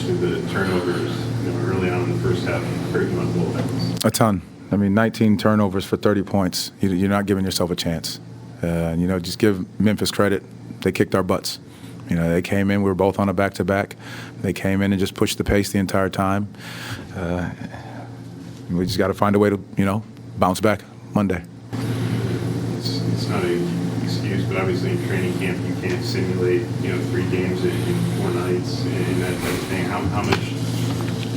especially the turnovers early on in the first half, hurt you on both ends? A ton. I mean, 19 turnovers for 30 points. You're not giving yourself a chance. Just give Memphis credit. They kicked our butts. They came in. We were both on a back-to-back. They came in and just pushed the pace the entire time. We just got to find a way to, bounce back Monday. It's not an excuse, but obviously in training camp you can't simulate, 3 games in 4 nights and that type of thing. How much,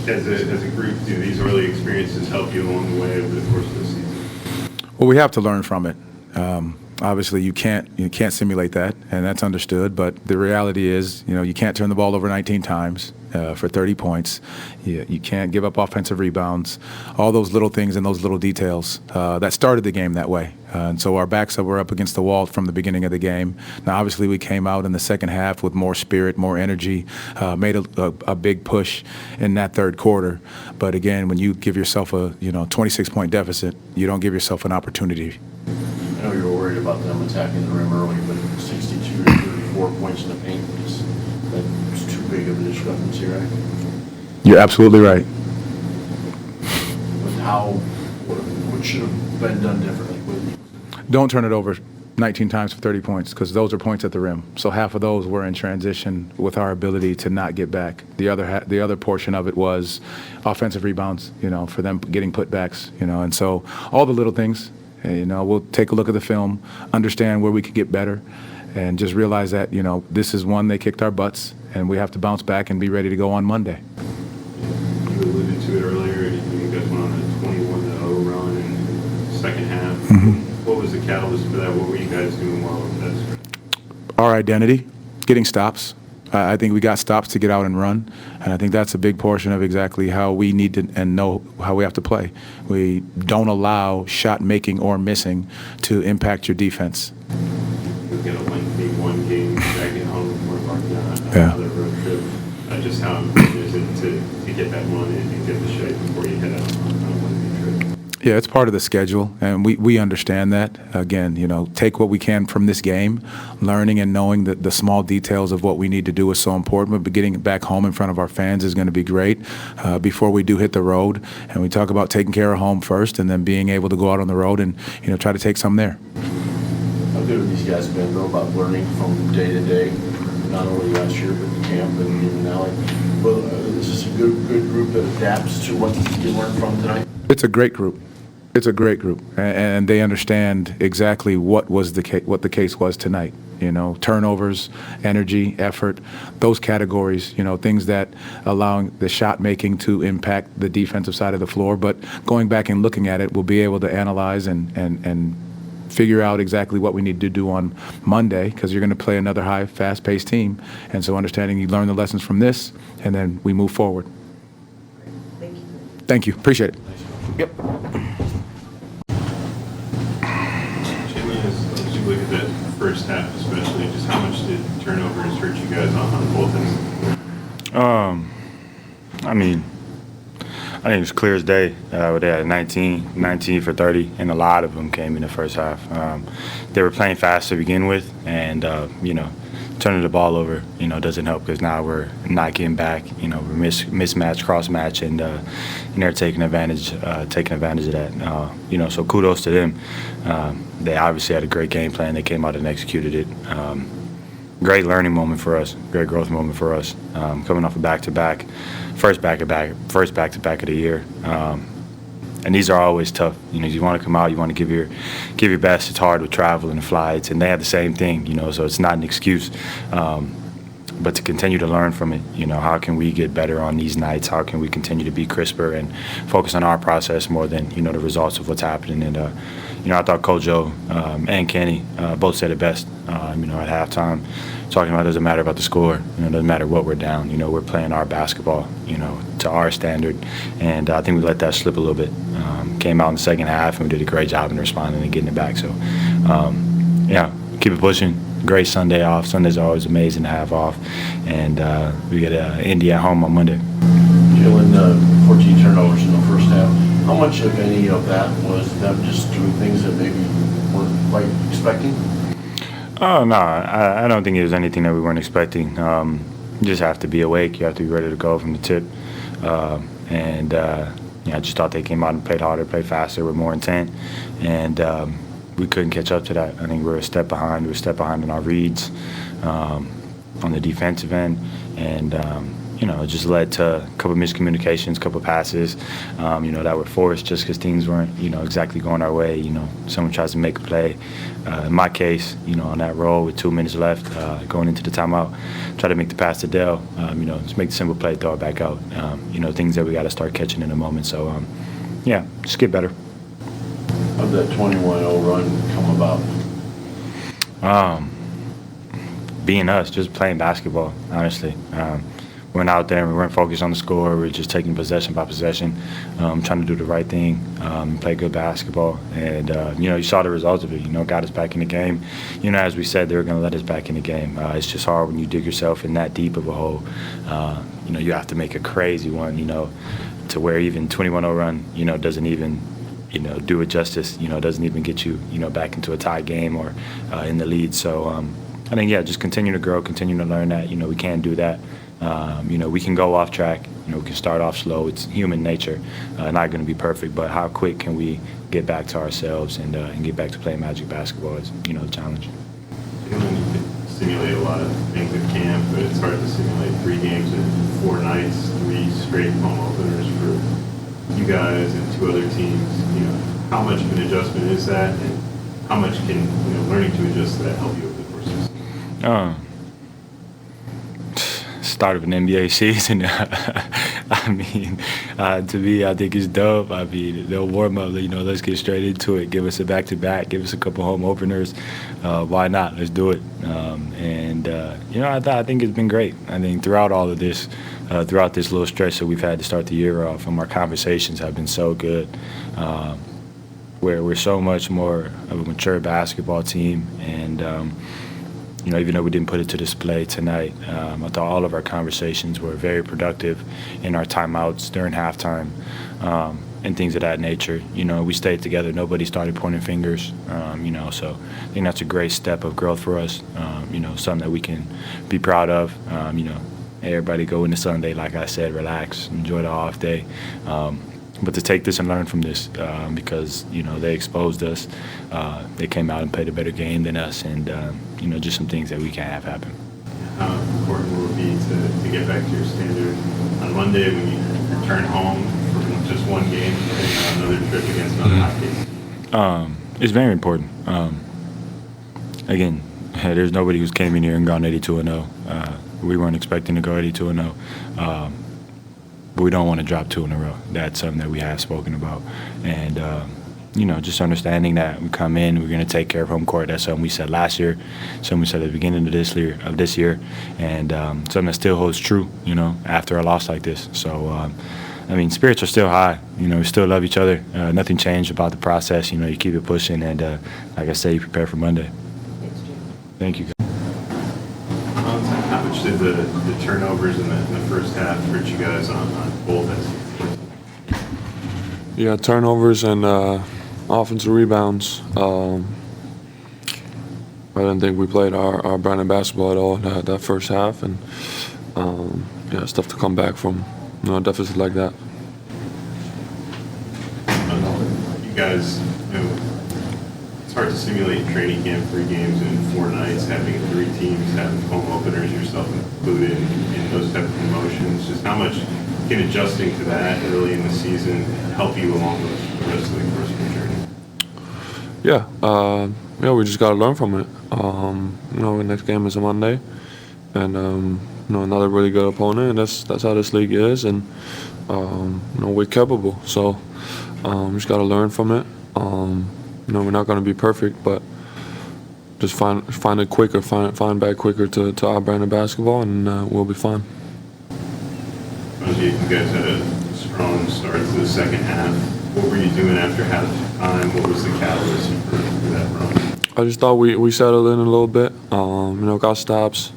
as a group, do these early experiences help you along the way over the course of the season? Well, we have to learn from it. Obviously, you can't simulate that, and that's understood. But the reality is, you can't turn the ball over 19 times for 30 points. You can't give up offensive rebounds. All those little things and those little details that started the game that way. And so our backs were up against the wall from the beginning of the game. Now, obviously, we came out in the second half with more spirit, more energy, made a big push in that third quarter. But again, when you give yourself a 26-point deficit, you don't give yourself an opportunity. I know you were worried about them attacking the rim early, but 62 to 34 points in the paint that's too big of a discrepancy, right? You're absolutely right. But what should have been done differently? Don't turn it over 19 times for 30 points because those are points at the rim. So half of those were in transition with our ability to not get back. The other portion of it was offensive rebounds, for them getting putbacks, and so all the little things. We'll take a look at the film, understand where we could get better, and just realize that, this is one, they kicked our butts, and we have to bounce back and be ready to go on Monday. You alluded to it earlier. You guys went on a 21-0 run in the second half. Mm-hmm. What was the catalyst for that? What were you guys doing well with that? Our identity, getting stops. I think we got stops to get out and run, and I think that's a big portion of exactly how we need to and know how we have to play. We don't allow shot making or missing to impact your defense. We've got a lengthy one-game back at home before embarking on another road trip. Just how important is it to get that one and get the shape before you head out on a one-day trip? Yeah, it's part of the schedule, and we understand that. Again, take what we can from this game. Learning and knowing that the small details of what we need to do is so important, but getting it back home in front of our fans is going to be great before we do hit the road. And we talk about taking care of home first and then being able to go out on the road and, try to take some there. How good have these guys been, though, about learning from day to day, not only last year, but the camp and even now? Well, is this a good group that adapts to what you learned from tonight? It's a great group. It's a great group, and they understand exactly what the case was tonight. Turnovers, energy, effort, those categories. Things that allowing the shot making to impact the defensive side of the floor. But going back and looking at it, we'll be able to analyze and figure out exactly what we need to do on Monday because you're going to play another high, fast-paced team. And so understanding you learn the lessons from this, and then we move forward. Thank you. Thank you. Appreciate it. Yep. As you look at that first half especially, just how much did turnovers hurt you guys on both ends? I think it's clear as day. They had 19 for 30, and a lot of them came in the first half. They were playing fast to begin with, and, turning the ball over, doesn't help because now we're not getting back. We're mismatch, cross-match, and they're taking advantage of that. So kudos to them. They obviously had a great game plan. They came out and executed it. Great learning moment for us, great growth moment for us. Coming off a back-to-back, first back-to-back of the year. And these are always tough. You want to come out, you want to give your best. It's hard with travel and flights, and they have the same thing. So it's not an excuse. But to continue to learn from it, how can we get better on these nights? How can we continue to be crisper and focus on our process more than the results of what's happening? And I thought Coach Joe and Kenny both said it best. At halftime, talking about it doesn't matter about the score. It doesn't matter what we're down. We're playing our basketball. To our standard, and I think we let that slip a little bit. Came out in the second half and we did a great job in responding and getting it back. So, keep it pushing. Great Sunday off. Sundays are always amazing to have off, and we get Indy at home on Monday. Jalen, 14 turnovers in the first half. How much of any of that was them just doing things that maybe weren't quite expecting? Oh, no, I don't think it was anything that we weren't expecting. you just have to be awake. You have to be ready to go from the tip. I just thought they came out and played harder, played faster, with more intent, and we couldn't catch up to that. I think we were a step behind. We were a step behind in our reads on the defensive end, and it just led to a couple of miscommunications, a couple of passes, that were forced just because things weren't, exactly going our way. Someone tries to make a play. In my case, on that roll with 2 minutes left, going into the timeout, try to make the pass to Dell. Just make the simple play, throw it back out. Things that we got to start catching in a moment. So, just get better. How did that 21-0 run come about? Being us, just playing basketball, honestly. We went out there and we weren't focused on the score. We were just taking possession by possession, trying to do the right thing, play good basketball. And, you saw the results of it, got us back in the game. As we said, they were going to let us back in the game. It's just hard when you dig yourself in that deep of a hole. You have to make a crazy one, to where even 21-0 run, doesn't even, do it justice, doesn't even get you, back into a tie game or in the lead. So, I think, just continue to grow, continue to learn that, we can do that. We can go off track, we can start off slow. It's human nature, not going to be perfect, but how quick can we get back to ourselves and get back to playing Magic basketball is, the challenge. Jalen, you can simulate a lot of things at camp, but it's hard to simulate 3 games in 4 nights, 3 straight home openers for you guys and 2 other teams. How much of an adjustment is that, and how much can, learning to adjust to that help you over the course of the season? Start of an NBA season. I think it's dope. They'll warm up, let's get straight into it. Give us a back-to-back, give us a couple home openers. Why not? Let's do it. I think it's been great. I think throughout all of this, throughout this little stretch that we've had to start the year off, our conversations have been so good. Where we're so much more of a mature basketball team, and even though we didn't put it to display tonight, I thought all of our conversations were very productive in our timeouts during halftime and things of that nature. We stayed together. Nobody started pointing fingers, so I think that's a great step of growth for us, something that we can be proud of. Everybody go into Sunday, like I said, relax, enjoy the off day. But to take this and learn from this, because they exposed us, they came out and played a better game than us, and just some things that we can't have happen. How important will it be to get back to your standard on Monday when you return home from just 1 game and another trip against another hot team? It's very important. Again, there's nobody who's came in here and gone 82-0. We weren't expecting to go 82-0. But we don't want to drop 2 in a row. That's something that we have spoken about. And, just understanding that we come in, we're going to take care of home court. That's something we said last year, something we said at the beginning of this year, and something that still holds true, after a loss like this. So, spirits are still high. We still love each other. Nothing changed about the process. You keep it pushing, and like I say, you prepare for Monday. Thanks, Jim. Thank you. How much did the turnovers in the first half hurt you guys on both ends? Yeah, turnovers and offensive rebounds. I didn't think we played our brand of basketball at all that first half, and it's tough to come back from a deficit like that. You guys, it's hard to simulate training camp 3 games in 4 nights, having 3 teams, having home openers, yourself included, in those type of emotions. Just how much can adjusting to that early in the season help you along the rest of the course of your journey? Yeah, we just got to learn from it. The next game is a Monday, and another really good opponent, and that's how this league is, and we're capable. So we just got to learn from it. We're not going to be perfect, but just find it quicker, find back quicker to our brand of basketball, and we'll be fine. Mose, you guys had a strong start to the second half. What were you doing after halftime? What was the catalyst for that run? I just thought we settled in a little bit. Got stops.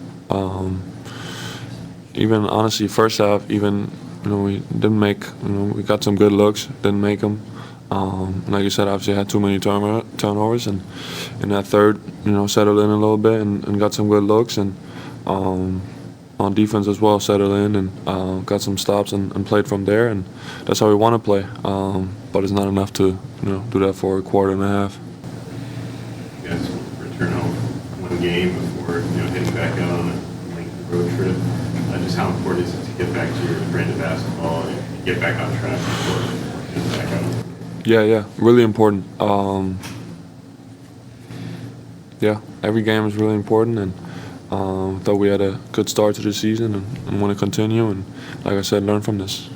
Even honestly, first half, we didn't make. We got some good looks, didn't make them. Like you said, obviously had too many turnovers, and in that third, settled in a little bit and got some good looks. And on defense as well, settled in and got some stops and played from there. And that's how we want to play. But it's not enough to do that for a quarter and a half. You guys return home one game before heading back out on a lengthy road trip. Just how important is it to get back to your brand of basketball and get back on track before getting back out? Yeah, really important. Yeah, every game is really important, and thought we had a good start to the season and want to continue. And like I said, learn from this.